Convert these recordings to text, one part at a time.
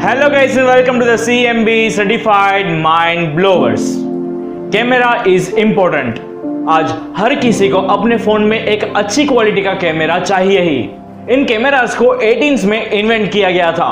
Hello guys and welcome to the CMB Certified Mind Blowers. Camera is important. आज हर किसी को अपने phone में एक अच्छी क्वालिटी का कैमरा चाहिए ही। इन कैमरास को 18s में इन्वेंट किया गया था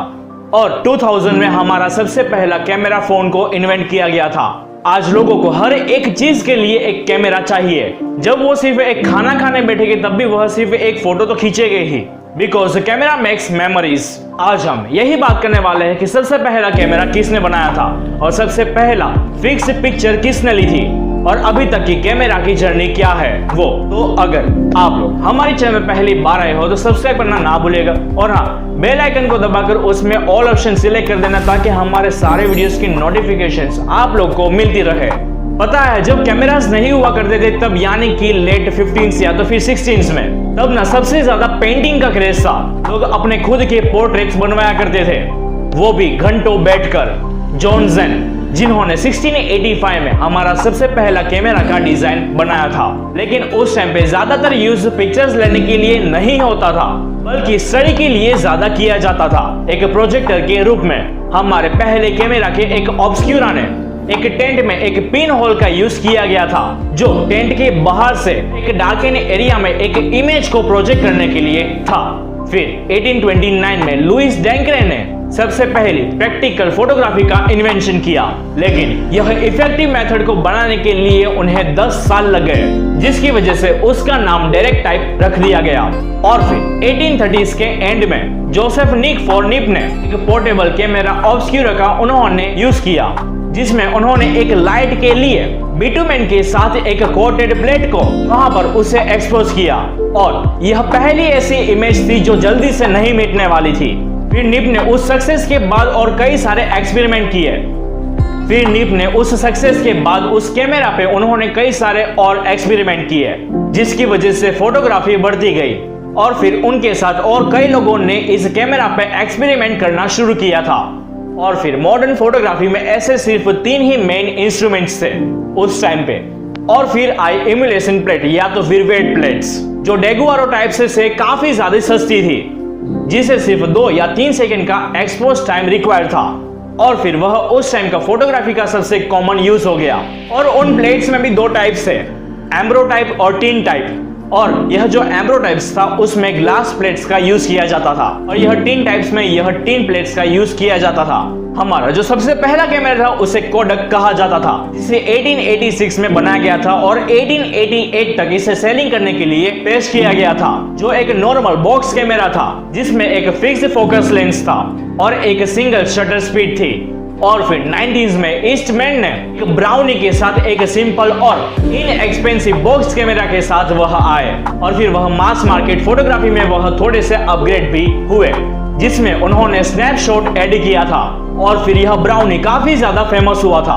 और 2000 में हमारा सबसे पहला कैमरा फोन को इन्वेंट किया गया था। आज लोगों को हर एक चीज के लिए एक कैमरा चाहिए। जब वो सिर्फ एक खाना खाने बैठेंगे तब भी वह सिर्फ एक फोटो तो खींचेंगे ही, बिकॉज कैमरा मेक्स मेमोरीज। आज हम यही बात करने वाले हैं कि सबसे पहला कैमरा किसने बनाया था और सबसे पहला फिक्स पिक्चर किसने ली थी और अभी तक की कैमरा की जर्नी क्या है वो। तो अगर आप लोग हमारी चैनल में पहली बार आए हो तो सब्सक्राइब करना ना भूलिएगा और हाँ, बेल आइकन को दबाकर उसमें ऑल ऑप्शन सिलेक्ट कर देना ताकि हमारे सारे वीडियोस की नोटिफिकेशंस आप लोग को मिलती रहे। पता है जब कैमरास नहीं हुआ करते थे तब, यानी कि लेट 15s या तो फिर 16s में, तब ना सबसे ज्यादा पेंटिंग का क्रेज था। लोग अपने खुद के पोर्ट्रेट्स बनवाया करते थे, वो भी घंटों बैठकर। जॉन जेन, जिन्होंने 1685 में हमारा सबसे पहला कैमरा का डिजाइन बनाया था, लेकिन उस टाइम पे ज्यादातर यूज पिक्चर्स लेने के लिए नहीं होता था बल्कि स्टडी के लिए ज्यादा किया जाता था। एक प्रोजेक्टर के रूप में हमारे पहले कैमरा के एक ऑब्सक्यूरा ने एक टेंट में एक पिन होल का यूज किया गया था, जो टेंट के बाहर से एक डार्केन एरिया में एक इमेज को प्रोजेक्ट करने के लिए था। फिर 1829 में लुइस डैंक्रे ने सबसे पहली प्रैक्टिकल फोटोग्राफी का इन्वेंशन किया, लेकिन यह इफेक्टिव मेथड को बनाने के लिए उन्हें 10 साल लग गए, जिसकी वजह से उसका नाम डायरेक्ट टाइप रख दिया गया। और फिर 1830s के एंड में जोसेफ निक फोर्निप ने एक पोर्टेबल कैमरा ऑब्सक्यूरा का उन्होंने यूज किया, जिसमें उन्होंने एक लाइट के लिए बिटुमेन के साथ एक कोटेड प्लेट को वहां पर उसे एक्सपोज किया और यह पहली ऐसी इमेज थी जो जल्दी से नहीं मिटने वाली थी। फिर निप ने उस सक्सेस के बाद और कई सारे एक्सपेरिमेंट किए। फिर निप ने उस सक्सेस के बाद उस कैमरा पे उन्होंने कई सारे और एक्सपेरिमेंट किए, जिसकी वजह से फोटोग्राफी बढ़ती गई और फिर उनके साथ और कई लोगों ने इस कैमरा पे एक्सपेरिमेंट करना शुरू किया था। और फिर मॉडर्न फोटोग्राफी में ऐसे सिर्फ 3 ही मेन इंस्ट्रूमेंट्स थे उस टाइम पे। और फिर आई इम्युलेशन प्लेट या तो फिर वेट प्लेट्स, जो डेगुआरो टाइप से काफी ज्यादा सस्ती थी, जिसे सिर्फ 2 या 3 सेकंड का एक्सपोज टाइम रिक्वायर्ड था। और फिर वह उस टाइम का फोटोग्राफी का सबसे कॉमन यूज हो गया। और उन प्लेट्स में भी 2 टाइप्स है, एम्ब्रो टाइप और टिन टाइप। और यह जो एम्ब्रो टाइप्स था उसमें ग्लास प्लेट्स का यूज किया जाता था और यह टिन टाइप्स में यह टिन प्लेट्स का यूज किया जाता था। हमारा जो सबसे पहला कैमरा था उसे कोडक कहा जाता था, जिसे 1886 में बनाया गया था और 1888 तक इसे सेलिंग करने के लिए पेश किया गया था, जो एक नॉर्मल बॉक्स कैमरा था जिसमें एक फिक्स फोकस लेंस था और एक सिंगल शटर स्पीड थी। और फिर 90s में ईस्टमैन ने एक ब्राउनी के साथ एक सिंपल और इनएक्सपेंसिव बॉक्स कैमरा के साथ वह आए और फिर वह मास मार्केट फोटोग्राफी में वह थोड़े से अपग्रेड भी हुए, जिसमें उन्होंने स्नैपशॉट ऐड किया था और फिर यह ब्राउनी काफी ज्यादा फेमस हुआ था।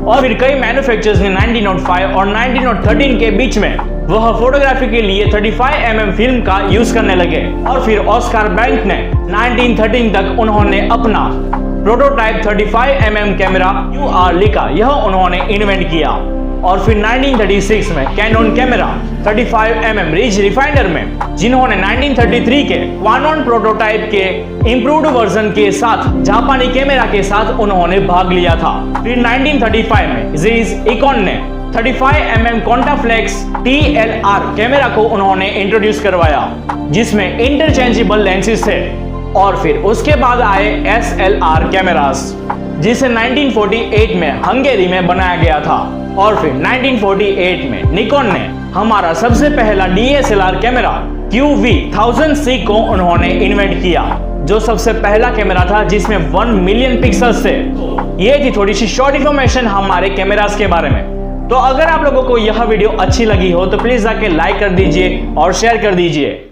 और फिर कई मैन्युफैक्चरर्स ने 1905 और 1913 के बीच में वह फोटोग्राफी के लिए 35mm फिल्म का यूज करने लगे। और फिर ऑस्कार बैंक ने 1913 तक उन्होंने अपना प्रोटोटाइप 35mm कैमरा UR लिखा, यह उन्होंने इन्वेंट किया। और फिर 1936 में कैनन कैमरा 35mm रिज रिफाइंडर में, जिन्होंने 1933 के क्वानन प्रोटोटाइप के इंप्रूव्ड वर्जन के साथ जापानी कैमरा के साथ उन्होंने भाग लिया था। फिर 1935 में जीज इकॉन ने 35mm कॉन्टाफ्लेक्स TLR कैमरा को उन्होंने इंट्रोड्यूस करवाया, जिसमें इंटरचेंजेबल लेंसेज थे। और फिर उसके बाद आए SLR कैमरास, जिसे 1948 में हंगेरी में बनाया गया था। और फिर 1948 में निकॉन ने हमारा सबसे पहला DSLR कैमरा QV1000C को उन्होंने इन्वेंट किया, जो सबसे पहला कैमरा था जिसमें 1 मिलियन पिक्सल्स थे। ये थी थोड़ी सी शॉर्ट इन्फॉर्मेशन हमारे कैमरास के बारे में। तो अगर आप लोगों को यह वीडियो अच्छी लगी हो तो प्लीज आके लाइक कर दीजिए और शेयर कर दीजिए।